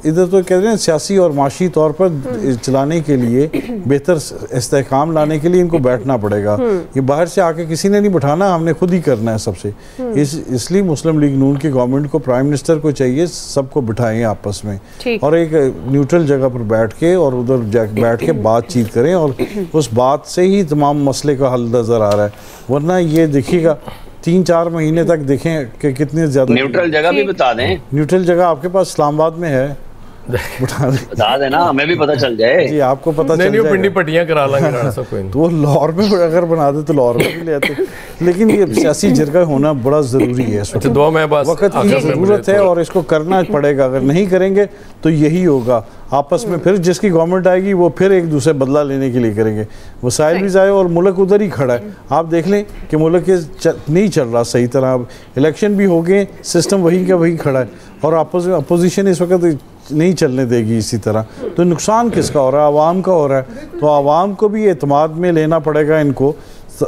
इधर तो कह रहे हैं सियासी और माशी तौर पर चलाने के लिए, बेहतर इस्तेहकाम लाने के लिए इनको बैठना पड़ेगा। ये बाहर से आके किसी ने नहीं बैठाना, हमने खुद ही करना है सबसे। इसलिए मुस्लिम लीग नून की गवर्नमेंट को, प्राइम मिनिस्टर को चाहिए सबको बिठाएं आपस में और एक न्यूट्रल जगह पर बैठ के और उधर बैठ के बातचीत करें और उस बात से ही तमाम मसले का हल नज़र आ रहा है। वरना ये देखिएगा 3-4 महीने तक देखें कि कितने ज्यादा। न्यूट्रल जगह भी बता दें। न्यूट्रल जगह आपके पास इस्लामाबाद में है, बता देना, हमें भी पता चल जाए जी, आपको पता चल जाएगा। पिंडी पट्टियां करा लेंगे सब कोई। तो वो लाहौर में अगर बना दे तो लाहौर में भी ले आते। लेकिन ये सियासी जरगा होना बड़ा ज़रूरी है, वक्त की ज़रूरत है और इसको करना पड़ेगा। अगर नहीं करेंगे तो यही होगा, आपस में फिर जिसकी गवर्नमेंट आएगी वो फिर एक दूसरे बदला लेने के लिए करेंगे। वसाइल भी जाए और मुल्क उधर ही खड़ा है। आप देख लें कि मुल्क नहीं चल रहा सही तरह, अब इलेक्शन भी हो गए, सिस्टम वही का वही खड़ा है और अपोजिशन इस वक्त नहीं चलने देगी इसी तरह। तो नुकसान किसका हो रहा है? आवाम का हो रहा है। तो आवाम को भी एतमाद में लेना पड़ेगा इनको,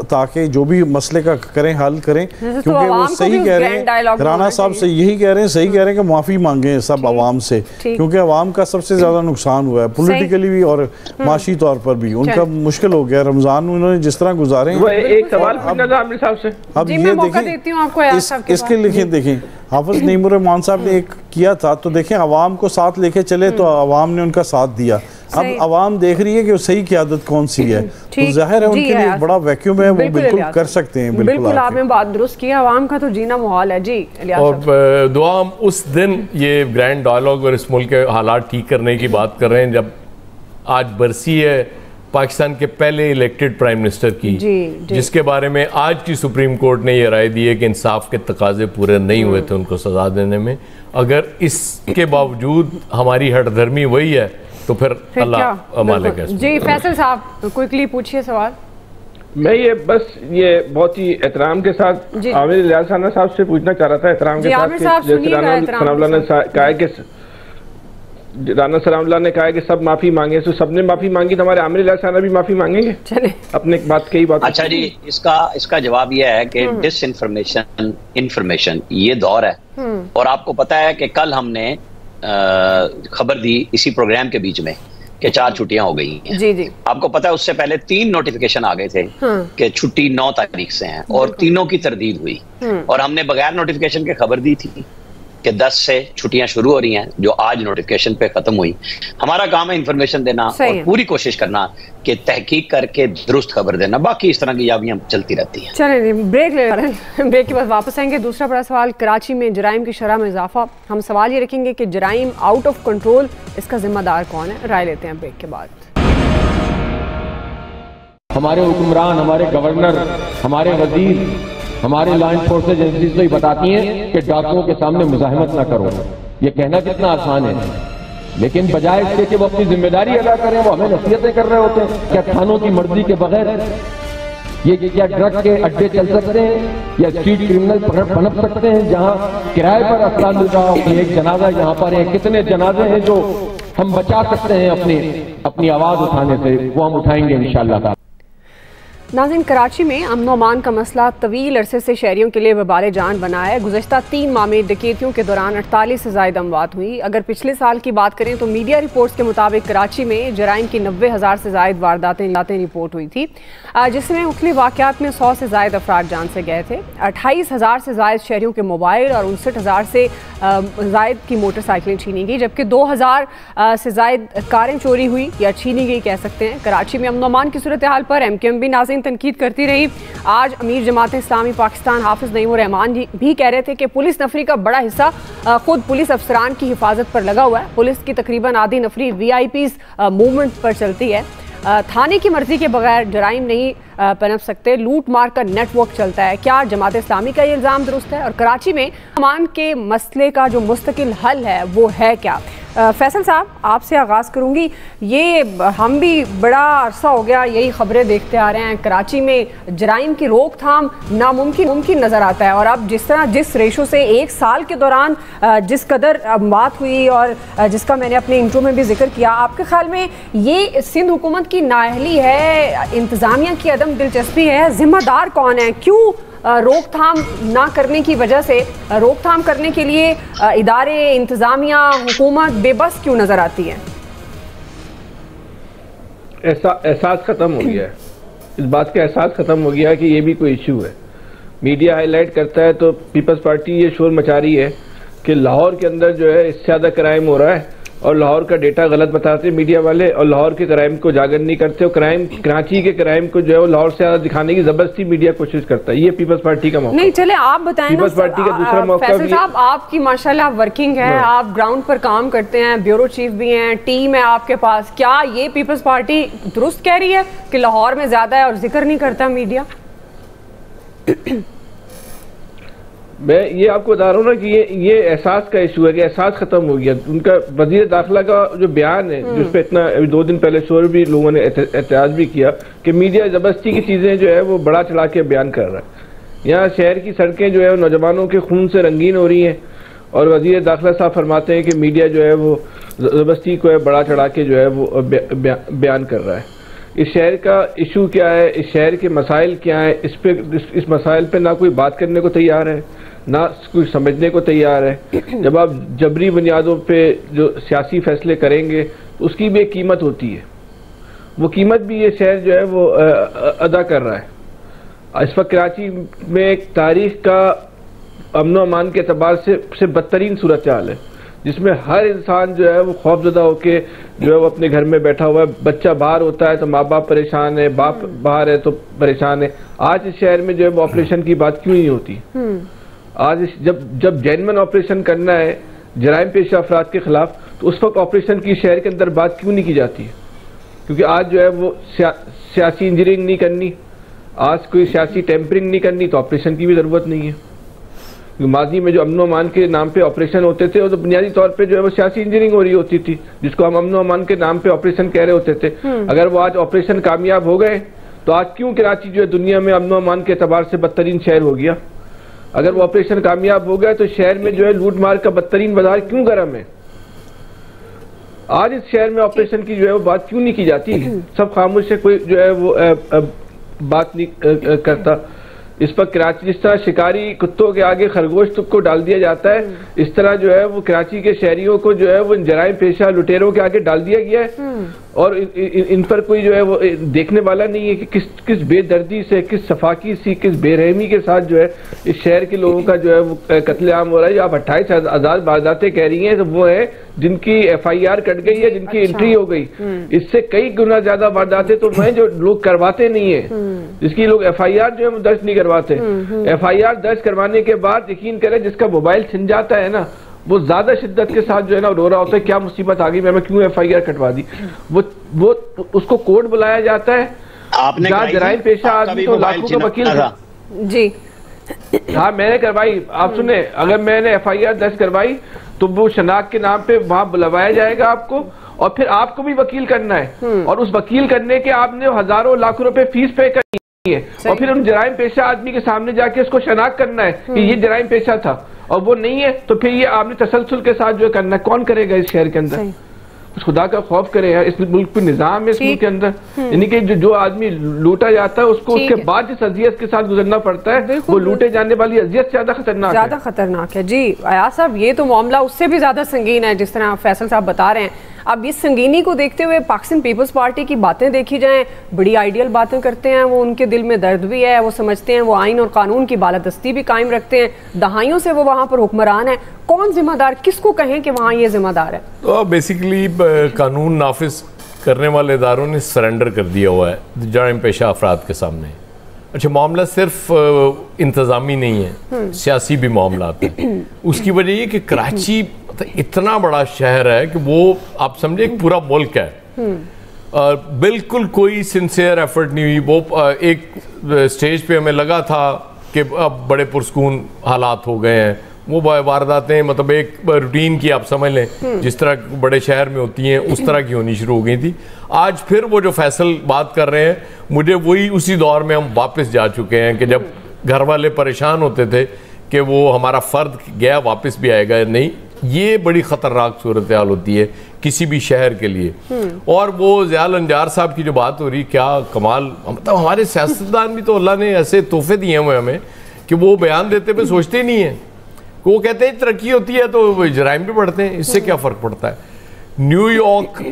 ताकि जो भी मसले का करें, हल करें। क्योंकि वो सही कह रहे हैं, राना साहब से यही कह रहे हैं, सही कह रहे हैं कि माफ़ी मांगे सब आवाम से, क्योंकि आवाम का सबसे ज़्यादा नुकसान हुआ है पॉलिटिकली भी और माशी तौर पर भी। उनका मुश्किल हो गया, रमज़ान उन्होंने जिस तरह गुजारे हैं। एक सवाल अब ये देखें, इसके लिखे देखें, हाफिज नईमुर रहमान साहब ने एक किया था, तो देखें आवाम को साथ लेके चले तो आवाम ने उनका साथ दिया। अब आवाम देख रही है कि सही क़यादत कौन सी है, तो जाहिर है उनके लिए बड़ा वैक्यूम है, वो बिल्कुल कर सकते हैं। बिल्कुल आपने बात दुरुस्त की, आवाम का तो जीना मुहाल है जी। और दुआ उस दिन ये ग्रैंड डायलॉग और इस मुल्क के हालात ठीक करने की बात कर रहे हैं, जब आज बरसी है पाकिस्तान के पहले इलेक्टेड प्राइम मिनिस्टर की, जिसके बारे में आज की सुप्रीम कोर्ट ने यह राय दी है कि इंसाफ के तकाजे पूरे नहीं हुए थे उनको सजा देने में। अगर इसके बावजूद हमारी हठधर्मी वही है तो फिर अल्लाह मालिक है। जी फैसल साहब क्विकली पूछिए सवाल। मैं ये बहुत ही एहतराम के साथ आमिर इलियास राना साहब से पूछना चाह रहा था, एहतराम के साथ, जैसे राना सलामुल्लाह ने कहा कि सब माफी मांगे, तो सबने माफी मांगी तो हमारे आमिर इलियास राना भी माफी मांगेंगे अपने बात कई बात। अच्छा जी, इसका जवाब यह है कि डिस इंफॉर्मेशन ये दौर है। और आपको पता है कि कल हमने खबर दी इसी प्रोग्राम के बीच में कि 4 छुट्टियां हो गई हैं। जी जी। आपको पता है उससे पहले 3 नोटिफिकेशन आ गए थे कि छुट्टी 9 तारीख से हैं और तीनों की तरदीद हुई। और हमने बगैर नोटिफिकेशन के खबर दी थी कि 10 से छुट्टियां शुरू हो रही हैं, जो आज नोटिफिकेशन पे खत्म हुई। हमारा काम है इंफॉर्मेशन देना और पूरी कोशिश करना कि तहकीक करके दुरुस्त खबर देना। बाकी इस तरह की याबियां चलती रहती हैं। चलिए ब्रेक ले रहे हैं, ब्रेक के बाद वापस आएंगे। दूसरा बड़ा सवाल, कराची में जराइम की शरह में इजाफा। हम सवाल ये रखेंगे कि जराइम आउट ऑफ कंट्रोल, इसका जिम्मेदार कौन है? राय लेते हैं ब्रेक के बाद। हमारे हुक्मरान, हमारे गवर्नर, हमारे वजीर, हमारे लॉ एनफोर्समेंट एजेंसीज तो ये बताती हैं कि डाकुओं के सामने मुजाहिमत ना करो। ये कहना कितना आसान है, लेकिन बजाय इसके कि वो अपनी जिम्मेदारी अदा करें, वो हमें नसीहतें कर रहे होते हैं। क्या थानों की मर्जी के बगैर ये क्या ड्रग के अड्डे चल सकते हैं या स्ट्रीट क्रिमिनल पनप सकते हैं जहां किराए पर असला मिल रहा हो? एक जनाजा यहाँ पर है, कितने जनाजे हैं जो हम बचा सकते हैं अपनी आवाज उठाने से, वो हम उठाएंगे इंशाअल्लाह। नाज़रीन, कराची में अमन अमान का मसला तवील अरसे से शहरियों के लिए वबाल जान बना है। गुज़श्ता 3 माह में डकैतियों के दौरान 48 से ज़ायद अमवात हुई। अगर पिछले साल की बात करें तो मीडिया रिपोर्ट्स के मुताबिक कराची में जराइम की 90,000 से ज़ायद वारदातें रिपोर्ट हुई थी, जिसमें मुख्तलिफ वाक़यात में 100 से ज़ायद अफराद जान से गए थे। 28,000 से ज़ायद शहरियों के मोबाइल और 59,000 से ज़ायद की मोटरसाइकिलें छीनी गई, जबकि 2,000 से ज़ायद कारें चोरी हुई या छीनी गई कह सकते हैं। कराची में अमन अमान की सूरत हाल पर MQM भी नाज़रीन जमातें तनकीद करती रही। आज अमीर जमात इस्लामी पाकिस्तान हाफिज नईम उर रहमान जी भी कह रहे थे कि पुलिस नफरी का बड़ा हिस्सा खुद पुलिस अफसरान की हिफाजत पर लगा हुआ है। पुलिस की तकरीबन आधी नफरी VIPs मूवमेंट पर चलती है। थाने की मर्जी के बगैर जराइम नहीं पनप सकते, लूट मार का नेटवर्क चलता है। क्या जमात इस्लामी का ये इल्ज़ाम दुरुस्त है? और कराची में अमान के मसले का जो मुस्तकिल हल है वो है क्या? फैसल साहब, आपसे आगाज़ करूँगी। ये हम भी बड़ा अरसा हो गया यही खबरें देखते आ रहे हैं, कराची में जराइम की रोकथाम नामुमकिन नज़र आता है। और अब जिस रेशो से एक साल के दौरान जिस कदर बात हुई और जिसका मैंने अपने इंट्रो में भी जिक्र किया, आपके ख्याल में ये सिंध हुकूमत की नाअहली है, इंतज़ामिया की अदम दिलचस्पी है? जिम्मेदार कौन है? क्यों रोकथाम ना करने की वजह से, रोकथाम करने के लिए इदारे, इंतजामिया, हुकूमत बेबस क्यों नजर आती है? एहसास खत्म हो गया है, इस बात का एहसास खत्म हो गया है कि ये भी कोई इशू है। मीडिया हाईलाइट करता है तो पीपल्स पार्टी ये शोर मचा रही है कि लाहौर के अंदर जो है इससे ज़्यादा क्राइम हो रहा है और लाहौर का डेटा गलत बताते मीडिया वाले, और लाहौर के क्राइम को उजागर नहीं करते, और कराची के क्राइम को जो है वो लाहौर से ज्यादा दिखाने की जबरदस्ती मीडिया कोशिश करता है। ये पीपल्स पार्टी का मौका नहीं। चले आप बताएं, पीपल्स पार्टी का दूसरा मौका फैसल साहब, आपकी माशाल्लाह वर्किंग है, आप ग्राउंड पर काम करते हैं, ब्यूरो चीफ भी हैं, टीम है आपके पास। क्या ये पीपल्स पार्टी दुरुस्त कह रही है कि लाहौर में ज्यादा है और जिक्र नहीं करता मीडिया? मैं ये आपको बता रहा हूँ ना कि ये एहसास का इशू है कि एहसास खत्म हो गया। उनका वजीर दाखिला का जो बयान है, जिस पे इतना अभी 2 दिन पहले शोर भी लोगों ने एहतजाज भी किया कि मीडिया जबरदस्ती की चीजें जो है वो बड़ा चढ़ा के बयान कर रहा है। यहाँ शहर की सड़कें जो है वो नौजवानों के खून से रंगीन हो रही हैं और वजीर दाखिला साहब फरमाते हैं कि मीडिया जो है वो जबरदस्ती को है बड़ा चढ़ा के जो है वो बयान कर रहा है। इस शहर का इशू क्या है, इस शहर के मसाइल क्या है, इस मसाइल पे ना कोई बात करने को तैयार है, ना कुछ समझने को तैयार है। जब आप जबरी बुनियादों पे जो सियासी फैसले करेंगे तो उसकी भी एक कीमत होती है, वो कीमत भी ये शहर जो है वो अदा कर रहा है। इस वक्त कराची में एक तारीख का अमन अमान के अतबार से बदतरीन सूरत हाल है, जिसमें हर इंसान जो है वो खौफजदा होके जो है वो अपने घर में बैठा हुआ है। बच्चा बाहर होता है तो माँ बाप परेशान है, बाप बाहर है तो परेशान है। आज इस शहर में जो है वो ऑपरेशन की बात क्यों नहीं होती? आज जब जेन्युइन ऑपरेशन करना है जराइम पेशा अफराद के खिलाफ, तो उस वक्त ऑपरेशन की शहर के अंदर बात क्यों नहीं की जाती है? क्योंकि आज जो है वो सियासी इंजीनियरिंग नहीं करनी, आज कोई सियासी टेम्परिंग नहीं करनी, तो ऑपरेशन की भी ज़रूरत नहीं है। क्योंकि माजी में जो अमन अमान के नाम पे ऑपरेशन होते थे, वो तो बुनियादी तौर पे जो है वो सियासी इंजीनियरिंग हो रही होती थी, जिसको हम अमन अमान के नाम पे ऑपरेशन कह रहे होते थे। अगर वो आज ऑपरेशन कामयाब हो गए तो आज क्यों कराची जो है दुनिया में अमन अमान के एतबार से बदतरीन शहर हो गया? अगर वो ऑपरेशन कामयाब हो गया तो शहर में जो है लूट मार का बदतरीन बाजार क्यों गर्म है? आज इस शहर में ऑपरेशन की जो है वो बात क्यों नहीं की जाती? सब खामोश है, कोई जो है वो बात नहीं करता। इस पर कराची जिस तरह शिकारी कुत्तों के आगे खरगोश को डाल दिया जाता है, इस तरह जो है वो कराची के शहरियों को जो है वो जराइम पेशा लुटेरों के आगे डाल दिया गया है। और इन पर कोई जो है वो देखने वाला नहीं है कि किस बेदर्दी से, किस सफाकी सी, किस बेरहमी के साथ जो है इस शहर के लोगों का जो है वो कत्लेआम हो रहा है। आप 28,000 वारदातें कह रही हैं, तो वो है जिनकी FIR कट गई है, जिनकी एंट्री हो गई। इससे कई गुना ज्यादा वारदातें तो हैं जो लोग करवाते नहीं है, जिसकी लोग FIR जो है वो दर्ज नहीं करवाते। FIR दर्ज करवाने के बाद यकीन करें जिसका मोबाइल छिन जाता है ना, वो ज्यादा शिद्दत के साथ जो है ना रो रहा होता है, क्या मुसीबत आ गई, मैं क्यों FIR कटवा दी। वो उसको कोर्ट बुलाया जाता है। आपने जराइम पेशा आदमी तो लाखों का वकील था जी। हाँ, मैंने करवाई। आप सुने, अगर मैंने FIR दर्ज करवाई तो वो शनाख्त के नाम पे वहां बुलवाया जाएगा आपको, और फिर आपको भी वकील करना है, और उस वकील करने के आपने हजारों लाखों रुपए फीस पे करनी है, और फिर उन जराइम पेशा आदमी के सामने जाके उसको शनाख्त करना है कि ये जराइम पेशा था, और वो नहीं है तो फिर ये आपने तसलसल के साथ जो करना है। कौन करेगा इस शहर के अंदर? उस खुदा का खौफ करे यार। इस मुल्क पे निजाम है, इस मुल्क के अंदर, यानी कि जो आदमी लूटा जाता है उसको उसके बाद जिस अजियत के साथ गुजरना पड़ता है, वो लूटे जाने वाली अजियत ज्यादा खतरनाक है। जी अयाज साहब, ये तो मामला उससे भी ज्यादा संगीन है जिस तरह फैसल साहब बता रहे हैं। अब इस संगीनी को देखते हुए पाकिस्तान पीपल्स पार्टी की बातें देखी जाएं, बड़ी आइडियल बातें करते हैं वो, उनके दिल में दर्द भी है, वो समझते हैं वो आइन और कानून की बालादस्ती भी कायम रखते हैं, दहाइयों से वो वहाँ पर हुक्मरान है। कौन जिम्मेदार, किसको कहें कि वहाँ ये जिम्मेदार है? तो बेसिकली कानून नाफिज करने वाले इदारों ने सरेंडर कर दिया हुआ है जराइम पेशा अफराद के सामने। अच्छा, मामला सिर्फ इंतज़ामी नहीं है, सियासी भी मामला है। उसकी वजह ये कि कराची इतना बड़ा शहर है कि वो आप समझे एक पूरा मुल्क है। बिल्कुल कोई सिंसियर एफर्ट नहीं हुई। वो एक स्टेज पे हमें लगा था कि अब बड़े पुरस्कून हालात हो गए हैं, वो वारदातें मतलब एक रूटीन की आप समझ लें जिस तरह बड़े शहर में होती हैं उस तरह की होनी शुरू हो गई थी। आज फिर वो जो फैसल बात कर रहे हैं, मुझे वही उसी दौर में हम वापस जा चुके हैं कि जब घर वाले परेशान होते थे कि वो हमारा फ़र्द गया वापस भी आएगा नहीं। ये बड़ी ख़तरनाक सूरत हाल होती है किसी भी शहर के लिए। और वो ज़ियाल अंजार साहब की जो बात हो रही, क्या कमाल, मतलब हमारे सियासतदान भी तो अल्लाह ने ऐसे तोहफे दिए हुए हमें कि वो बयान देते हुए सोचते नहीं हैं। वो कहते हैं तरक्की होती है तो जराइम भी बढ़ते हैं, इससे क्या फ़र्क पड़ता है। न्यूयॉर्क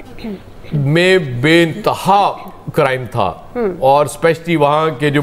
में बेइंतहा क्राइम था और स्पेशली वहाँ के जो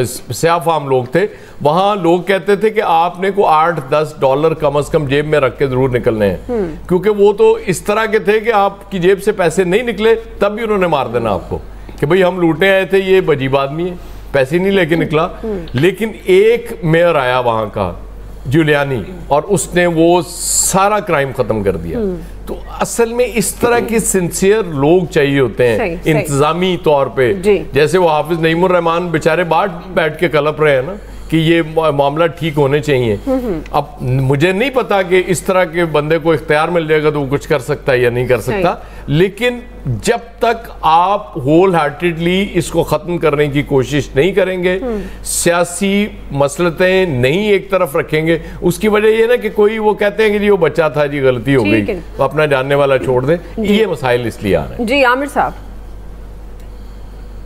स्याफाम लोग थे, वहाँ लोग कहते थे कि आपने को $8-10 कम से कम जेब में रख के जरूर निकलने हैं, क्योंकि वो तो इस तरह के थे कि आपकी जेब से पैसे नहीं निकले तब भी उन्होंने मार देना आपको कि भाई हम लूटने आए थे, ये अजीब आदमी है, पैसे नहीं लेके निकला। लेकिन एक मेयर आया वहाँ का जुलियानी और उसने वो सारा क्राइम खत्म कर दिया। तो असल में इस तरह के सिंसियर लोग चाहिए होते हैं इंतजामी तौर पे। जैसे वो हाफिज नईमुर रहमान बेचारे बैठ के कलप रहे हैं ना कि ये मामला ठीक होने चाहिए। अब मुझे नहीं पता कि इस तरह के बंदे को इख्तियार मिल जाएगा तो वो कुछ कर सकता है या नहीं कर सकता, लेकिन जब तक आप होल हार्टेडली इसको ख़त्म करने की कोशिश नहीं करेंगे, सियासी मसलतें नहीं एक तरफ रखेंगे, उसकी वजह ये ना कि कोई वो कहते हैं कि जी वो बच्चा था, जी गलती हो गई, तो अपना जानने वाला छोड़ दें। ये मसाइल इसलिए आ रहे हैं। जी आमिर साहब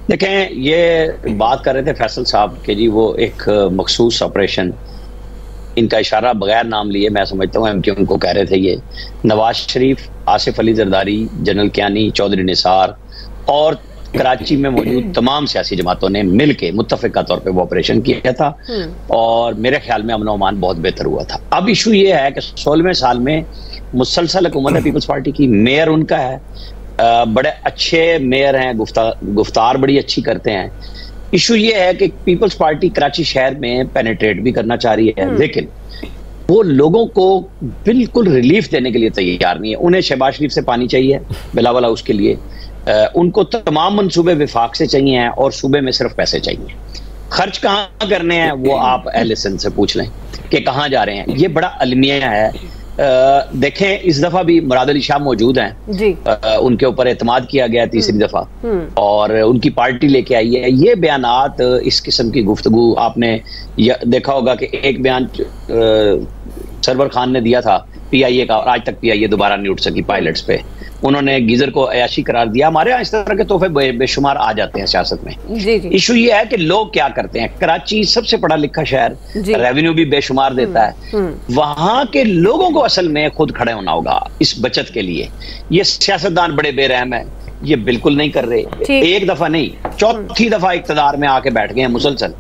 देखें, ये बात कर रहे थे फैसल साहब के जी वो एक मखसूस ऑपरेशन, इनका इशारा बगैर नाम लिए मैं समझता हूँ एमक्यू उनको कह रहे थे। ये नवाज शरीफ, आसिफ अली जरदारी, जनरल कियानी, चौधरी निसार और कराची में मौजूद तमाम सियासी जमातों ने मिल के मुत्तफ़िका तौर पर वो ऑपरेशन किया था और मेरे ख्याल में अमन अमान बहुत बेहतर हुआ था। अब इशू ये है कि 16वें साल में मुसलसल हुकूमत है पीपल्स पार्टी की, मेयर उनका है, बड़े अच्छे मेयर हैं, गुफ्तार बड़ी अच्छी करते हैं। इशू ये है कि पीपल्स पार्टी कराची शहर में पेनिट्रेट भी करना चाह रही है, लेकिन वो लोगों को बिल्कुल रिलीफ देने के लिए तैयार नहीं है। उन्हें शहबाज शरीफ से पानी चाहिए बिलावला, उसके लिए उनको तमाम मंसूबे विफाक से चाहिए हैं और सूबे में सिर्फ पैसे चाहिए। खर्च कहाँ करने हैं वो आप अहले सिंध से पूछ लें कि कहाँ जा रहे हैं। ये बड़ा अलमिया है। देखें, इस दफा भी मुराद अली शाह मौजूद हैं जी। उनके ऊपर एतमाद किया गया तीसरी दफा और उनकी पार्टी लेके आई है। ये बयानात, इस किस्म की गुफ्तगू आपने देखा होगा कि एक बयान सरवर खान ने दिया था PIA का और आज तक PIA दोबारा नहीं उठ सकी पायलट्स पे। उन्होंने गीजर को अयाशी करार दिया। हमारे यहाँ इस तरह के तोहफे बेशुमार आ जाते हैं सियासत में। इशू ये है कि लोग क्या करते हैं। कराची सबसे पढ़ा लिखा शहर, रेवेन्यू भी बेशुमार देता है। वहां के लोगों को असल में खुद खड़े होना होगा इस बचत के लिए। ये सियासतदान बड़े बेरहम है, ये बिल्कुल नहीं कर रहे। एक दफा नहीं, चौथी दफा इक्तदार में आके बैठ गए हैं मुसलसल,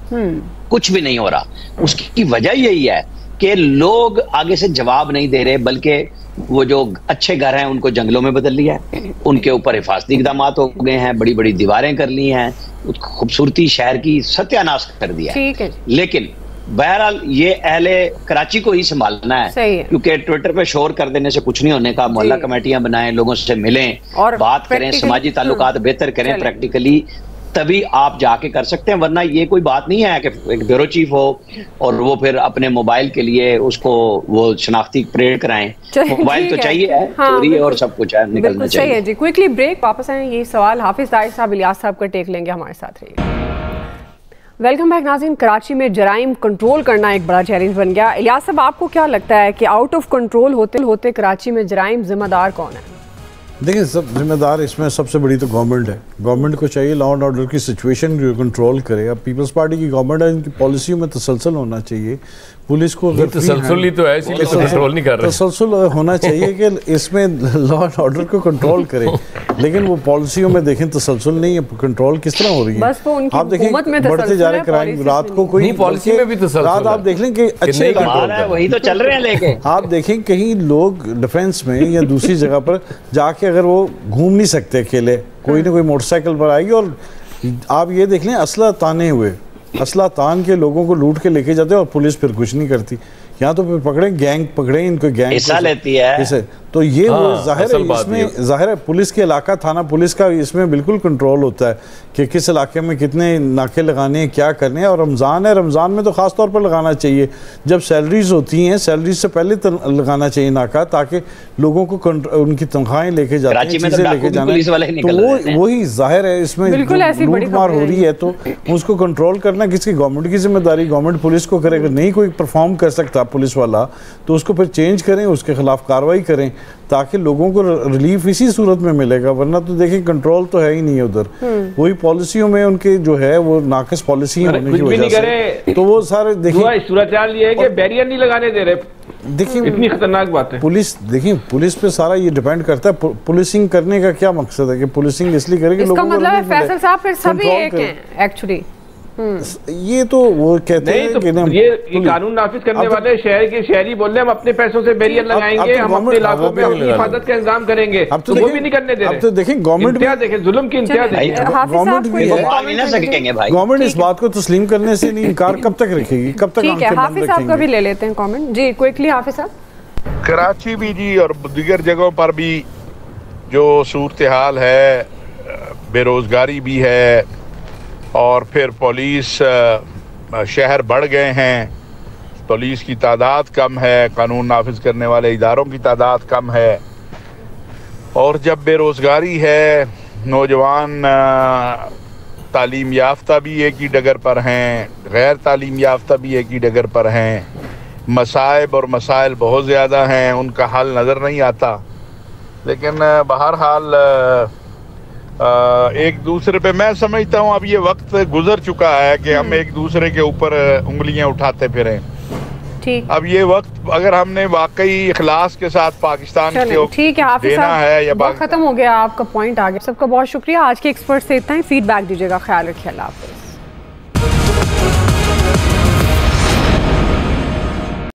कुछ भी नहीं हो रहा। उसकी वजह यही है कि लोग आगे से जवाब नहीं दे रहे, बल्कि वो जो अच्छे घर हैं उनको जंगलों में बदल लिया है, उनके ऊपर हिफाजती इक़दामात हो गए हैं, बड़ी बड़ी दीवारें कर ली हैं, खूबसूरती शहर की सत्यानाश कर दिया है। लेकिन बहरहाल ये अहले कराची को ही संभालना है, क्योंकि ट्विटर पे शोर कर देने से कुछ नहीं होने का। मोहल्ला कमेटियां बनाएं, लोगों से मिलें और बात करें, समाजी ताल्लुकात बेहतर करें प्रैक्टिकली, तभी आप जाके कर सकते हैं। वरना ये कोई बात नहीं है कि एक ब्यूरो चीफ हो और वो फिर अपने मोबाइल के लिए उसको वो शनाख्ती परेड कराएं। मोबाइल तो चाहिए है, चोरी है और सब कुछ है, निकलना चाहिए। सही है जी। क्विकली ब्रेक, वापस आए ये सवाल हाफिज ताहिर साहब, इलियास साहब का टेक लेंगे, हमारे साथ रहिए। वेलकम बैक नाज़रीन। कराची में जराइम कंट्रोल करना एक बड़ा चैलेंज बन गया। इलियास साहब, आपको क्या लगता है कि आउट ऑफ कंट्रोल होते होते कराची में जराइम जिम्मेदार कौन है? देखिए, सब जिम्मेदार इसमें सबसे बड़ी तो गवर्नमेंट है। गवर्नमेंट को चाहिए लॉ एंड ऑर्डर की सिचुएशन कंट्रोल करे। अब पीपल्स पार्टी की गवर्नमेंट है, इनकी पॉलिसियों में तसलसल होना चाहिए। पुलिस को तसलसल ही तो है, इसलिए कंट्रोल नहीं कर रहे। तसलसल होना चाहिए कि इसमें लॉ एंड ऑर्डर को कंट्रोल करे, लेकिन वो पॉलिसियों में देखें तसलसल नहीं है। कंट्रोल किस तरह हो रही है? आप देखें बढ़ते जा रहे क्राइम। रात को कोई पॉलिसी में भी तसलसल, रात आप देख लें कि अच्छे वही तो चल रहे हैं, लेके आप देखें कहीं लोग डिफेंस में या दूसरी जगह पर जाके कि अगर वो घूम नहीं सकते अकेले, कोई ना कोई मोटरसाइकिल पर आएगी और आप ये देख लें असला ताने हुए, असला तान के लोगों को लूट के लेके जाते हैं और पुलिस फिर कुछ नहीं करती। यहाँ तो फिर पकड़े गैंग, पकड़े इनको गैंग हिस्सा लेती है। तो ये हाँ, वो जाहिर है इसमें जाहिर है पुलिस के इलाका, थाना पुलिस का इसमें बिल्कुल कंट्रोल होता है कि किस इलाके में कितने नाके लगाने हैं, क्या करने हैं। और रमज़ान है, रमज़ान में तो ख़ास तौर पर लगाना चाहिए, जब सैलरीज होती हैं सैलरीज से पहले लगाना चाहिए नाका, ताकि लोगों को उनकी तनख्वाहें लेके जाते हैं, चीज़ें लेके जाना, तो वो वही जाहिर है इसमें लूट मार हो रही है। तो उसको कंट्रोल करना किसकी, गवर्नमेंट की जिम्मेदारी, गवर्नमेंट पुलिस को करे। अगर नहीं कोई परफॉर्म कर सकता पुलिस वाला तो उसको फिर चेंज करें, उसके खिलाफ कार्रवाई करें, ताकि लोगों को रिलीफ इसी सूरत में मिलेगा। वरना तो देखिए कंट्रोल तो है ही नहीं उधर, वही पॉलिसियों में उनके जो है वो नाकस पॉलिसी होने की वजह से तो वो सारे देखिए सूरत ये है कि बैरियर नहीं लगाने दे रहे। देखिए इतनी खतरनाक बात है। पुलिस, देखिए पुलिस पे सारा ये डिपेंड करता है। पुलिसिंग करने का क्या मकसद है कि पुलिसिंग इसलिए करे कि लोगों को मतलब फैसल साहब फिर सभी एक हैं एक्चुअली। ये तो वो कहते हैं कि ये कानून नाफिज करने वाले शहर के शहरी बोल रहे हैं हम अपने पैसों से बैरियर लगाएंगे, हम अपने इलाकों में अपनी हिफाजत का इंतजाम करेंगे। अब तो वो भी नहीं करने दे रहे। अब तो देखें गवर्नमेंट क्या देखें, जुल्म की इंतहा देखें। गवर्नमेंट इस बात को तस्लीम करने से नहीं इनकार कब तक रखेगी, कब तक? ठीक है, हाफिज साहब का भी ले लेते हैं कमेंट जी, क्विकली हाफिज साहब। कराची भी जी और दीगर जगहों पर भी जो सूरत हाल है, बेरोजगारी भी है और फिर पुलिस शहर बढ़ गए हैं, पुलिस की तादाद कम है, कानून नाफिज करने वाले इदारों की तादाद कम है। और जब बेरोज़गारी है, नौजवान तालीम याफ्ता भी एक ही डगर पर हैं, गैर तालीम याफ्ता भी एक ही डगर पर हैं, मसाइब और मसाइल बहुत ज़्यादा हैं, उनका हल नज़र नहीं आता। लेकिन बहरहाल एक दूसरे पे मैं समझता हूँ अब ये वक्त गुजर चुका है कि हम एक दूसरे के ऊपर उंगलियां उठाते फिरें। ठीक, अब ये वक्त अगर हमने वाकई इखलास के साथ पाकिस्तान के ठीक है हाफिज देना है या खत्म हो गया, आपका पॉइंट आ गया। सबका बहुत शुक्रिया। आज के एक्सपर्ट से इतना ही, फीडबैक दीजिएगा। ख्याल रखिए, अल्लाह हाफिज।